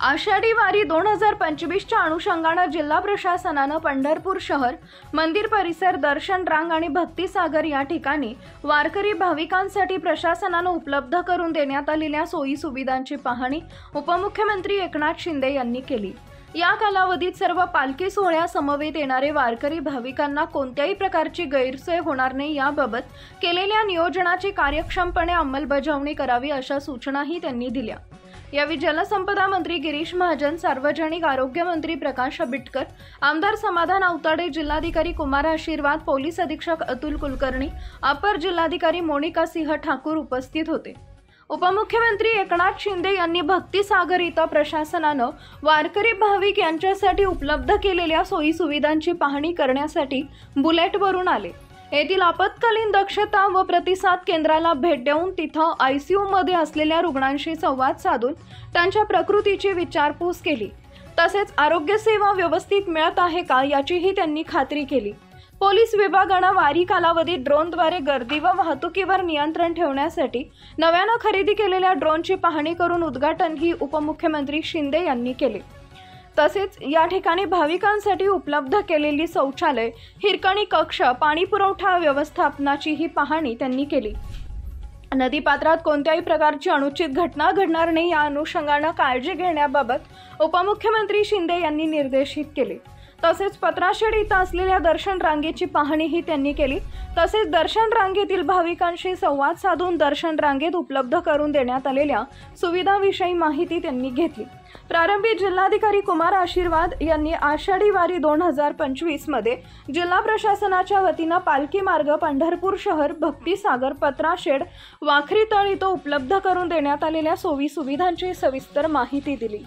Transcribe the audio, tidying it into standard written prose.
आषाढी वारी 2025च्या अनुषंगाने जिल्हा प्रशासनाने पंढरपूर शहर, मंदिर परिसर, दर्शन रांग आणि भक्तिसागर या ठिकाणी वारकरी भाविकांसाठी प्रशासनाने उपलब्ध करून देण्यात आलेल्या सोयी सुविधांची पाहणी उपमुख्यमंत्री एकनाथ शिंदे यांनी केली। या कालावधीत सर्व पालखी सोहळ्यासमवेत येणारे वारकरी भाविकांना कोणत्याही प्रकारची गैरसोय होणार नाही याबाबत केलेल्या नियोजनाची कार्यक्षमपणे अंमलबजावणी करावी अशा सूचनाही त्यांनी दिल्या। यावेळी जलसंपदा मंत्री गिरीश महाजन, सार्वजनिक आरोग्य मंत्री प्रकाश आंबेडकर, आमदार समाधान आवताडे, जिल्हाधिकारी कुमार आशीर्वाद, पोलीस अधीक्षक अतुल कुलकर्णी, अपर जिल्हाधिकारी मोनिका सिंह ठाकूर उपस्थित होते। उपमुख्यमंत्री एकनाथ शिंदे यांनी भक्तिसागर इथं प्रशासनानं वारकरी भाविक यांच्यासाठी उपलब्ध केलेल्या सोयी सुविधांची पाहणी करण्यासाठी बुलेटवरून आले। येथील आपत्कालीन दक्षता व प्रतिसाद केंद्राला भेट देऊन तिथं ICU मध्ये असलेल्या रुग्णांशी संवाद साधून त्यांच्या प्रकृतीची विचारपूस केली। तसेच आरोग्य सेवा व्यवस्थित मिळत आहे का याचीही त्यांनी खात्री केली। पोलीस विभागाने वारी कालावधीत ड्रोनद्वारे गर्दी व वाहतुकीवर नियंत्रण ठेवण्यासाठी नव्याने खरेदी केलेल्या ड्रोनची पाहणी करून उद्घाटनही उपमुख्यमंत्री शिंदे यांनी केले। तसेच या ठिकाणी भाविकांसाठी उपलब्ध केलेली शौचालय, हिरकणी कक्ष, पाणी पुरवठा व्यवस्थापनाचीही पाहणी त्यांनी केली। नदीपात्रात कोणत्याही प्रकारची अनुचित घटना घडणार नाही या अनुषंगाने काळजी घेण्याबाबत उपमुख्यमंत्री शिंदे यांनी निर्देशित केले। तसेच पत्राशेड इथं असलेल्या दर्शन रांगेची पाहणीही त्यांनी केली। तसेच दर्शन रांगेतील भाविकांशी संवाद साधून दर्शन रांगेत उपलब्ध करून देण्यात आलेल्या सुविधांविषयी माहिती त्यांनी घेतली। प्रारंभी जिल्हाधिकारी कुमार आशीर्वाद यांनी आषाढी वारी 2025 मध्ये जिल्हा प्रशासनाच्या वतीने पालखी मार्ग, पंढरपूर शहर, भक्तिसागर, पत्राशेड, वाखरी तळ इथं उपलब्ध करून देण्यात आलेल्या सोयी सुविधांची सविस्तर माहिती दिली।